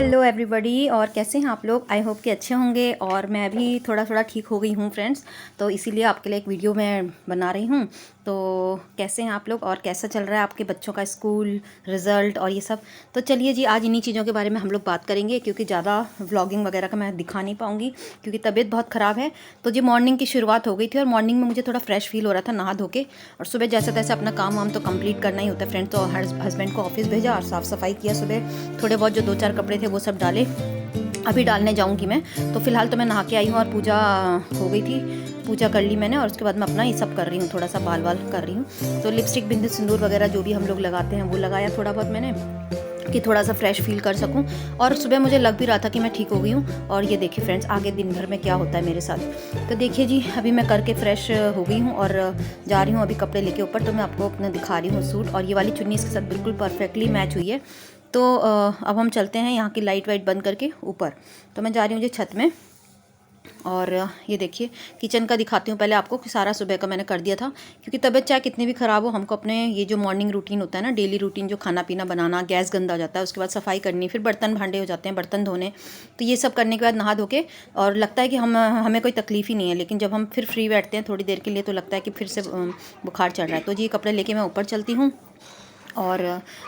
Hello everybody, और कैसे हैं आप लोग। आई होप कि अच्छे होंगे। और मैं भी थोड़ा थोड़ा ठीक हो गई हूँ फ्रेंड्स, तो इसीलिए आपके लिए एक वीडियो मैं बना रही हूँ। तो कैसे हैं आप लोग और कैसा चल रहा है आपके बच्चों का स्कूल, रिज़ल्ट और ये सब। तो चलिए जी, आज इन्हीं चीज़ों के बारे में हम लोग बात करेंगे, क्योंकि ज़्यादा व्लॉगिंग वगैरह का मैं दिखा नहीं पाऊँगी क्योंकि तबीयत बहुत ख़राब है। तो जी मॉर्निंग की शुरुआत हो गई थी और मॉर्निंग में मुझे थोड़ा फ्रेश फील हो रहा था नहा धो के। और सुबह जैसे तैसे अपना काम वाम तो कंप्लीट करना ही होता है फ्रेंड्स। तो हस्बैंड को ऑफिस भेजा और साफ़ सफाई किया सुबह। थोड़े बहुत जो 2-4 कपड़े थे वो सब डाले, अभी डालने जाऊंगी मैं। तो फिलहाल तो मैं नहा के आई हूँ और पूजा हो गई थी, पूजा कर ली मैंने। और उसके बाद मैं अपना ये सब कर रही हूँ, थोड़ा सा बाल वाल कर रही हूँ। तो लिपस्टिक, बिंदी, सिंदूर वगैरह जो भी हम लोग लगाते हैं वो लगाया थोड़ा बहुत मैंने, कि थोड़ा सा फ्रेश फील कर सकूं। और सुबह मुझे लग भी रहा था कि मैं ठीक हो गई हूँ। और ये देखिए फ्रेंड्स, आगे दिन भर में क्या होता है मेरे साथ। तो देखिए जी, अभी मैं करके फ्रेश हो गई हूँ और जा रही हूँ अभी कपड़े लेके ऊपर। तो मैं आपको अपना दिखा रही हूँ सूट, और ये वाली चुन्नी इसके साथ बिल्कुल परफेक्टली मैच हुई है। तो अब हम चलते हैं यहाँ की लाइट वाइट बंद करके ऊपर। तो मैं जा रही हूँ जी छत में। और ये देखिए किचन का दिखाती हूँ पहले आपको, कि सारा सुबह का मैंने कर दिया था। क्योंकि तबीयत चाहे कितनी भी ख़राब हो, हमको अपने ये जो मॉर्निंग रूटीन होता है ना, डेली रूटीन, जो खाना पीना बनाना, गैस गंदा हो जाता है, उसके बाद सफाई करनी, फिर बर्तन भांडे हो जाते हैं, बर्तन धोने। तो ये सब करने के बाद नहा धो के, और लगता है कि हमें कोई तकलीफ़ ही नहीं है। लेकिन जब हम फिर फ्री बैठते हैं थोड़ी देर के लिए, तो लगता है कि फिर से बुखार चढ़ रहा है। तो जी कपड़े लेके मैं ऊपर चलती हूँ। और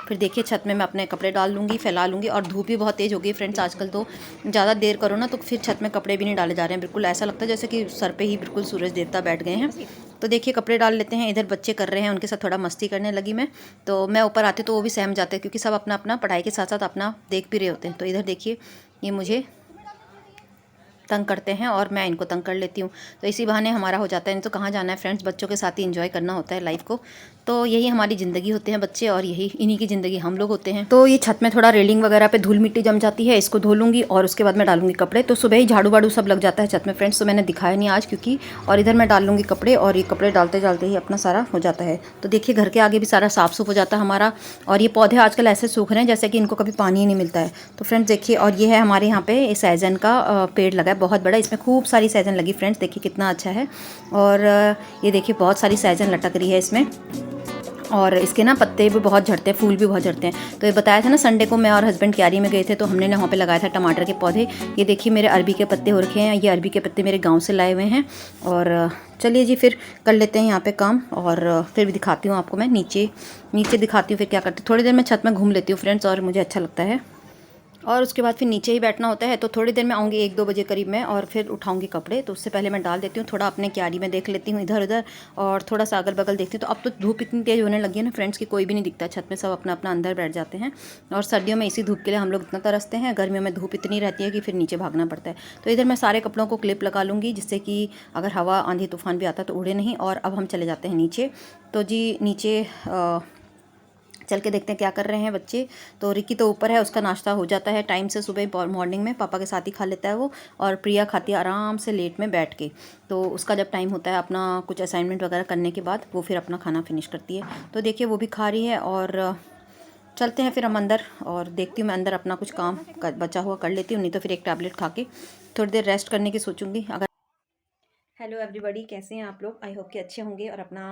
फिर देखिए छत में मैं अपने कपड़े डाल लूँगी, फैला लूँगी। और धूप भी बहुत तेज़ हो गई फ्रेंड्स आजकल। तो ज़्यादा देर करो ना तो फिर छत में कपड़े भी नहीं डाले जा रहे हैं। बिल्कुल ऐसा लगता है जैसे कि सर पे ही बिल्कुल सूरज देवता बैठ गए हैं। तो देखिए कपड़े डाल लेते हैं। इधर बच्चे कर रहे हैं, उनके साथ थोड़ा मस्ती करने लगी मैं। तो मैं ऊपर आती तो वो भी सहम जाते हैं, क्योंकि सब अपना अपना पढ़ाई के साथ साथ अपना देख भी रहे होते हैं। तो इधर देखिए ये मुझे तंग करते हैं और मैं इनको तंग कर लेती हूँ। तो इसी बहाने हमारा हो जाता है। नहीं तो कहाँ जाना है फ्रेंड्स, बच्चों के साथ ही एंजॉय करना होता है लाइफ को। तो यही हमारी ज़िंदगी होते हैं बच्चे, और यही इन्हीं की ज़िंदगी हम लोग होते हैं। तो ये छत में थोड़ा रेलिंग वगैरह पे धूल मिट्टी जम जाती है, इसको धो लूँगी और उसके बाद मैं डालूंगी कपड़े। तो सुबह ही झाड़ू वाड़ू सब लग जाता है छत में फ्रेंड्स, तो मैंने दिखाया नहीं आज क्योंकि। और इधर मैं डाल लूँगी कपड़े, और ये कपड़े डालते डालते ही अपना सारा हो जाता है। तो देखिए घर के आगे भी सारा साफ़ सुफ हो जाता है हमारा। और ये पौधे आजकल ऐसे सूख रहे हैं जैसे कि इनको कभी पानी ही नहीं मिलता है। तो फ्रेंड्स देखिए, और ये है हमारे यहाँ पे ये सहजन का पेड़ लगा है बहुत बड़ा, इसमें खूब सारी सहजन लगी फ्रेंड्स। देखिए कितना अच्छा है। और ये देखिए बहुत सारी सहजन लटक रही है इसमें। और इसके ना पत्ते भी बहुत झड़ते हैं, फूल भी बहुत झड़ते हैं। तो ये बताया था ना, संडे को मैं और हस्बैंड क्यारी में गए थे, तो हमने वहाँ पे लगाया था टमाटर के पौधे। ये देखिए मेरे अरबी के पत्ते हो रखे हैं, ये अरबी के पत्ते मेरे गांव से लाए हुए हैं। और चलिए जी फिर कर लेते हैं यहाँ पे काम। और फिर भी दिखाती हूँ आपको मैं नीचे नीचे दिखाती हूँ फिर क्या करती हूँ। थोड़ी देर मैं छत में घूम लेती हूँ फ्रेंड्स, और मुझे अच्छा लगता है। और उसके बाद फिर नीचे ही बैठना होता है। तो थोड़ी देर में आऊँगी 1-2 बजे करीब में, और फिर उठाऊँगी कपड़े। तो उससे पहले मैं डाल देती हूँ, थोड़ा अपने क्यारी में देख लेती हूँ इधर उधर, और थोड़ा सा अगल बगल देखती हूँ। तो अब तो धूप इतनी तेज़ होने लगी है ना फ्रेंड्स, कि कोई भी नहीं दिखता छत में, सब अपना अपना अंदर बैठ जाते हैं। और सर्दियों में इसी धूप के लिए हम लोग इतना तरसते हैं, गर्मियों में धूप इतनी रहती है कि फिर नीचे भागना पड़ता है। तो इधर मैं सारे कपड़ों को क्लिप लगा लूँगी, जिससे कि अगर हवा आंधी तूफान भी आता है तो उड़े नहीं। और अब हम चले जाते हैं नीचे। तो जी नीचे चल के देखते हैं क्या कर रहे हैं बच्चे। तो रिकी तो ऊपर है, उसका नाश्ता हो जाता है टाइम से सुबह मॉर्निंग में, पापा के साथ ही खा लेता है वो। और प्रिया खाती है आराम से लेट में बैठ के। तो उसका जब टाइम होता है अपना कुछ असाइनमेंट वगैरह करने के बाद, वो फिर अपना खाना फिनिश करती है। तो देखिए वो भी खा रही है। और चलते हैं फिर हम अंदर, और देखती हूँ मैं अंदर अपना कुछ काम बचा हुआ कर लेती हूँ। नहीं तो फिर एक टैबलेट खा के थोड़ी देर रेस्ट करने की सोचूंगी। अगर हेलो एवरीबॉडी, कैसे हैं आप लोग। आई होप कि अच्छे होंगे और अपना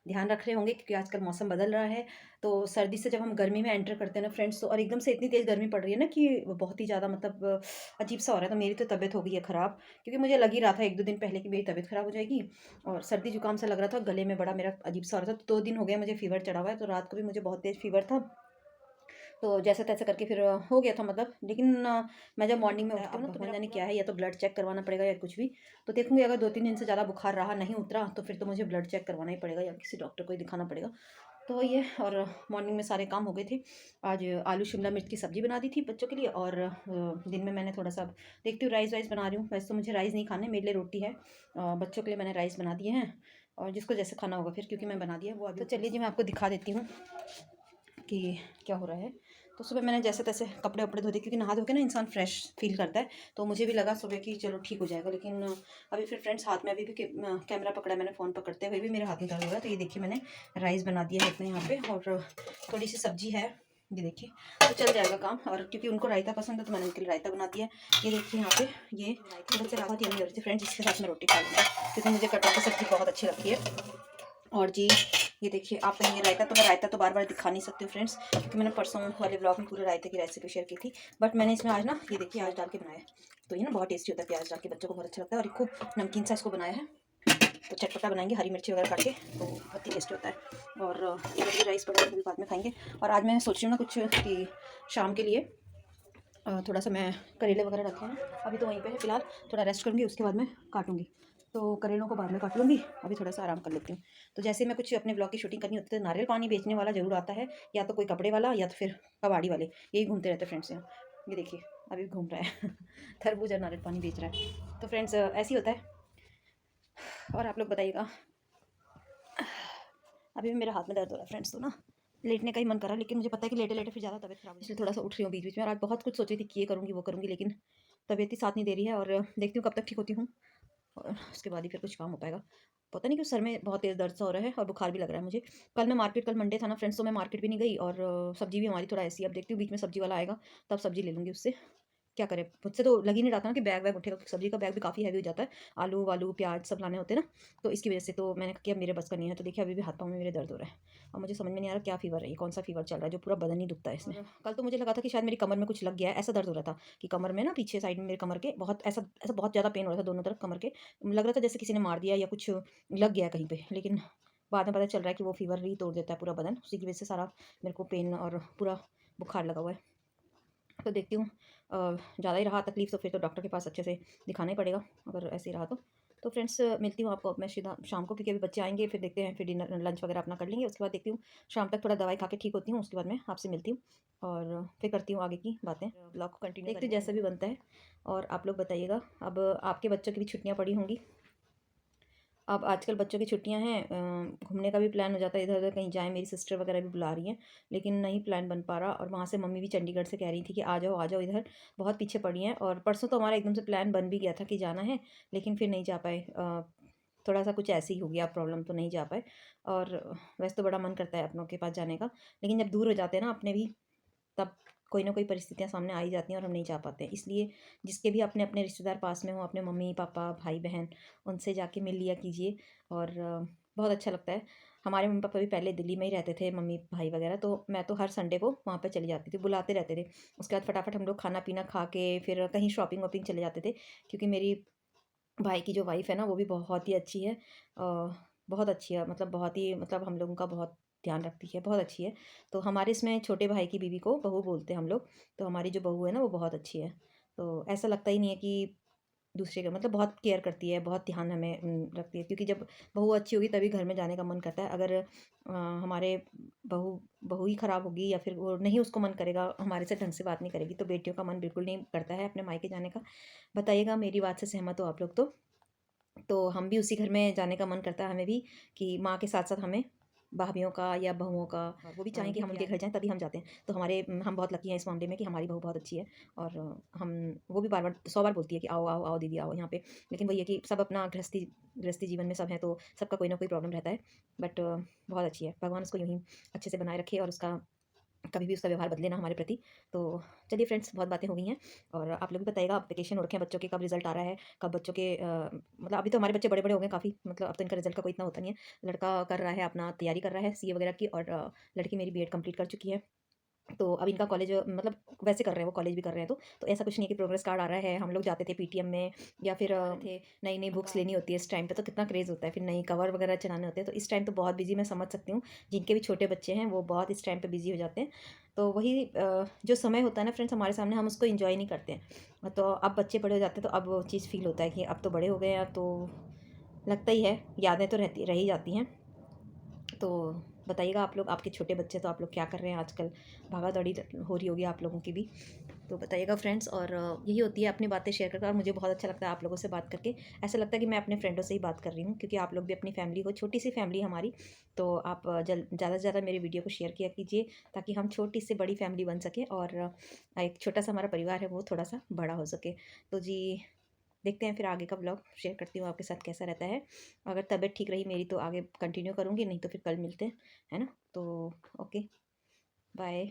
ध्यान रख रहे होंगे, क्योंकि आजकल मौसम बदल रहा है। तो सर्दी से जब हम गर्मी में एंटर करते हैं ना फ्रेंड्स, तो और एकदम से इतनी तेज़ गर्मी पड़ रही है ना कि बहुत ही ज़्यादा मतलब अजीब सा हो रहा है। तो मेरी तो तबीयत हो गई है ख़राब, क्योंकि मुझे लग ही रहा था 1-2 दिन पहले कि मेरी तबीयत ख़राब हो जाएगी। और सर्दी जुकाम से लग रहा था, गले में बड़ा मेरा अजीब सा हो रहा था। तो 2 दिन हो गए मुझे फीवर चढ़ा हुआ है। तो रात को भी मुझे बहुत तेज़ फीवर था। तो जैसे तैसे करके फिर हो गया था मतलब। लेकिन मैं जब मॉर्निंग में उठती हूँ ना, तो भगवान जाने क्या है, या तो ब्लड चेक करवाना पड़ेगा या कुछ भी। तो देखूंगी अगर 2-3 दिन से ज़्यादा बुखार रहा, नहीं उतरा, तो फिर तो मुझे ब्लड चेक करवाना ही पड़ेगा या किसी डॉक्टर को ही दिखाना पड़ेगा। तो ये, और मॉर्निंग में सारे काम हो गए थे। आज आलू शिमला मिर्च की सब्ज़ी बना दी थी बच्चों के लिए। और दिन में मैंने थोड़ा सा देखती हूँ राइस वाइस बना रही हूँ। वैसे तो मुझे राइस नहीं खाने, मेरे लिए रोटी है। बच्चों के लिए मैंने राइस बना दिए हैं, और जिसको जैसे खाना होगा फिर, क्योंकि मैं बना दिया वो अभी। तो चलिए जी मैं आपको दिखा देती हूँ कि क्या हो रहा है। तो सुबह मैंने जैसे तैसे कपड़े वपड़े धो दिए, क्योंकि नहा धो के ना इंसान फ्रेश फील करता है। तो मुझे भी लगा सुबह कि चलो ठीक हो जाएगा। लेकिन अभी फिर फ्रेंड्स हाथ में अभी भी कैमरा पकड़ा है मैंने, फ़ोन पकड़ते हुए भी मेरे हाथ में दर्द हो रहा है। तो ये देखिए मैंने राइस बना दिया है इतने यहाँ पे, और थोड़ी सी सब्जी है, ये देखिए। तो चल जाएगा काम। और क्योंकि उनको रायता पसंद है, तो मैंने उनके लिए रायता बना दिया है। ये देखिए यहाँ पे ये थोड़े से राहत यम्मी हो रही थी फ्रेंड्स, इसके साथ मैं रोटी खा लूँगी, क्योंकि मुझे कटहल की सब्ज़ी बहुत अच्छी लगती है। और जी ये देखिए आप कहेंगे रायता, तो मैं रायता तो बार बार दिखा नहीं सकती हूँ फ्रेंड्स, क्योंकि मैंने परसों वाले ब्लॉग में पूरे रायते की रेसिपी शेयर की थी। बट मैंने इसमें आज ना ये देखिए प्याज डाल के बनाया, तो ये ना बहुत टेस्टी होता है, प्याज डाल के बच्चों को बहुत अच्छा लगता है, और खूब नमकीन सा इसको बनाया है। तो चटपटा बनाएंगे, हरी मिर्ची वगैरह काट के, तो बहुत ही टेस्टी होता है। और ये राइस वगैरह भी बाद में खाएंगे। और आज मैं सोच रही हूँ ना कुछ कि शाम के लिए थोड़ा सा मैं करेले वगैरह रखे हैं ना, अभी तो वहीं पे है फिलहाल, थोड़ा रेस्ट करूँगी, उसके बाद मैं काटूँगी। तो करेलों को बाद में काट लूँगी, अभी थोड़ा सा आराम कर लेती हूँ। तो जैसे मैं कुछ अपने ब्लॉग की शूटिंग करनी होती है तो नारियल पानी बेचने वाला ज़रूर आता है, या तो कोई कपड़े वाला या तो फिर कबाड़ी वाले, यही घूमते रहते हैं फ्रेंड्स यहाँ। ये देखिए अभी घूम रहा है तरबूज और नारियल पानी बेच रहा है। तो फ्रेंड्स ऐसे ही होता है। और आप लोग बताइएगा, अभी भी मेरे हाथ में दर्द हो रहा है फ्रेंड्स, तो ना लेटने का ही मन करा, लेकिन मुझे पता है कि लेटे लेटे फिर ज़्यादा तबीयत खराब, इसलिए थोड़ा सा उठ रही हूँ बीच बीच में। और आज बहुत कुछ सोच रही थी कि ये करूँगी वो करूँगी, लेकिन तबीयत ही साथ नहीं दे रही है, और देखती हूँ कब तक ठीक होती हूँ, और उसके बाद ही फिर कुछ काम हो पाएगा। पता नहीं क्यों सर में बहुत तेज़ दर्द सा हो रहा है, और बुखार भी लग रहा है मुझे। कल मंडे था ना फ्रेंड्स, तो मैं मार्केट भी नहीं गई, और सब्जी भी हमारी थोड़ा ऐसी है। अब देखती हूँ बीच में सब्जी वाला आएगा तब सब्जी ले लूँगी उससे। क्या करें, मुझसे तो लग ही नहीं रहा था ना कि बैग वैग उठेगा, क्योंकि सब्जी का बैग भी काफ़ी हैवी हो जाता है, आलू वालू प्याज सब लाने होते हैं ना, तो इसकी वजह से तो मैंने कहा कि अब मेरे बस का नहीं है। तो देखिए अभी भी हाथ पाँव में मेरे दर्द हो रहा है, और मुझे समझ में नहीं आ रहा क्या फीवर है, ये कौन सा फीवर चल रहा है जो पूरा बदन ही दुखता है इसमें। कल तो मुझे लगा था कि शायद मेरी कमर में कुछ लग गया है, ऐसा दर्द हो रहा था कि कमर में ना पीछे साइड में मेरे कमर के बहुत ऐसा ऐसा बहुत ज़्यादा पेन हो रहा था दोनों तरफ कमर के, लग रहा था जैसे किसी ने मार दिया या कुछ लग गया कहीं पे। लेकिन बाद में पता चल रहा है कि वो फीवर ही तोड़ देता है पूरा बदन, उसी की वजह से सारा मेरे को पेन और पूरा बुखार लगा हुआ है। तो देखती हूँ ज़्यादा ही रहा तकलीफ़ तो फिर तो डॉक्टर के पास अच्छे से दिखाना ही पड़ेगा, अगर ऐसे ही रहा तो। तो फ्रेंड्स मिलती हूँ आपको मैं सीधा शाम को, क्योंकि अभी बच्चे आएंगे, फिर देखते हैं, फिर डिनर लंच वगैरह अपना कर लेंगे, उसके बाद देखती हूँ शाम तक थोड़ा दवाई खा के ठीक होती हूँ, उसके बाद मैं आपसे मिलती हूँ और फिर करती हूँ आगे की बातें। ब्लॉग को कंटिन्यू देखते जैसा भी बनता है। और आप लोग बताइएगा, अब आपके बच्चों की भी छुट्टियाँ पड़ी होंगी। अब आजकल बच्चों की छुट्टियां हैं, घूमने का भी प्लान हो जाता है, इधर उधर कहीं जाएं। मेरी सिस्टर वगैरह भी बुला रही हैं, लेकिन नहीं प्लान बन पा रहा। और वहाँ से मम्मी भी चंडीगढ़ से कह रही थी कि आ जाओ इधर, बहुत पीछे पड़ी हैं। और परसों तो हमारा एकदम से प्लान बन भी गया था कि जाना है, लेकिन फिर नहीं जा पाए। थोड़ा सा कुछ ऐसे ही हो गया प्रॉब्लम, तो नहीं जा पाए। और वैसे तो बड़ा मन करता है अपनों के पास जाने का, लेकिन जब दूर हो जाते हैं ना अपने भी, तब कोई ना कोई परिस्थितियाँ सामने आ ही जाती हैं और हम नहीं जा पाते हैं। इसलिए जिसके भी अपने अपने रिश्तेदार पास में हों, अपने मम्मी पापा भाई बहन, उनसे जाके मिल लिया कीजिए। और बहुत अच्छा लगता है। हमारे मम्मी पापा भी पहले दिल्ली में ही रहते थे, मम्मी भाई वगैरह, तो मैं तो हर संडे को वहाँ पर चली जाती थी, बुलाते रहते थे। उसके बाद फटाफट हम लोग खाना पीना खा के फिर कहीं शॉपिंग वॉपिंग चले जाते थे, क्योंकि मेरी भाई की जो वाइफ़ है ना वो भी बहुत ही अच्छी है। बहुत अच्छी है, मतलब बहुत ही, मतलब हम लोगों का बहुत ध्यान रखती है, बहुत अच्छी है। तो हमारे इसमें छोटे भाई की बीवी को बहू बोलते हैं हम लोग। तो हमारी जो बहू है ना वो बहुत अच्छी है। तो ऐसा लगता ही नहीं है कि दूसरे का, मतलब बहुत केयर करती है, बहुत ध्यान हमें रखती है, क्योंकि जब बहू अच्छी होगी तभी घर में जाने का मन करता है। अगर हमारे बहू बहू ही ख़राब होगी, या फिर वो नहीं, उसको मन करेगा हमारे से ढंग से बात नहीं करेगी, तो बेटियों का मन बिल्कुल नहीं करता है अपने मायके जाने का। बताइएगा मेरी बात से सहमत हो आप लोग तो हम भी उसी घर में जाने का मन करता है हमें भी, कि माँ के साथ साथ हमें भाभीयों का या बहुओं का, वो भी चाहें कि हम उनके घर जाएँ तभी हम जाते हैं। तो हम बहुत लकी हैं इस मामले में कि हमारी बहू बहुत अच्छी है। और हम वो भी बार-बार 100 बार बोलती है कि आओ, आओ, आओ दीदी आओ यहाँ पे। लेकिन वही है कि सब अपना गृहस्थी गृहस्थी जीवन में सब हैं, तो सबका कोई ना कोई प्रॉब्लम रहता है। बट बहुत अच्छी है, भगवान उसको यूँ ही अच्छे से बनाए रखे, और उसका कभी भी उसका व्यवहार बदले ना हमारे प्रति। तो चलिए फ्रेंड्स, बहुत बातें हो गई हैं, और आप लोग भी बताइएगा, अब वेकेशन हो रखे हैं बच्चों के, कब रिजल्ट आ रहा है, कब बच्चों के मतलब अभी तो हमारे बच्चे बड़े बड़े हो गए काफ़ी, मतलब अब तो इनका रिजल्ट का कोई इतना होता नहीं है। लड़का कर रहा है अपना तैयारी कर रहा है सीए वगैरह की, और लड़की मेरी बीएड कंप्लीट कर चुकी है। तो अब इनका कॉलेज, मतलब वैसे कर रहे हैं, वो कॉलेज भी कर रहे हैं, तो ऐसा कुछ नहीं है कि प्रोग्रेस कार्ड आ रहा है। हम लोग जाते थे पीटीएम में, या फिर थे नई नई बुक्स लेनी होती है इस टाइम पे, तो कितना क्रेज़ होता है, फिर नई कवर वगैरह चलाने होते हैं, तो इस टाइम तो बहुत बिजी, मैं समझ सकती हूँ। जिनके भी छोटे बच्चे हैं वो बहुत इस टाइम पे बिजी हो जाते हैं। तो वही जो समय होता है ना फ्रेंड्स हमारे सामने, हम उसको इन्जॉय नहीं करते हैं। तो अब बच्चे बड़े हो जाते हैं, तो अब वो चीज़ फील होता है कि अब तो बड़े हो गए हैं, अब तो लगता ही है, यादें तो रह ही जाती हैं। तो बताइएगा आप लोग, आपके छोटे बच्चे, तो आप लोग क्या कर रहे हैं आजकल, भागा दौड़ी हो रही होगी आप लोगों की भी। तो बताइएगा फ्रेंड्स। और यही होती है अपनी बातें शेयर करके, और मुझे बहुत अच्छा लगता है आप लोगों से बात करके। ऐसा लगता है कि मैं अपने फ्रेंडों से ही बात कर रही हूँ, क्योंकि आप लोग भी अपनी फैमिली हो, छोटी सी फैमिली हमारी। तो आप ज़्यादा से ज़्यादा मेरे वीडियो को शेयर किया कीजिए, ताकि हम छोटी से बड़ी फैमिली बन सके, और एक छोटा सा हमारा परिवार है वो थोड़ा सा बड़ा हो सके। तो जी, देखते हैं फिर आगे का ब्लॉग शेयर करती हूँ आपके साथ कैसा रहता है। अगर तबीयत ठीक रही मेरी तो आगे कंटिन्यू करूँगी, नहीं तो फिर कल मिलते हैं, है ना। तो ओके, बाय।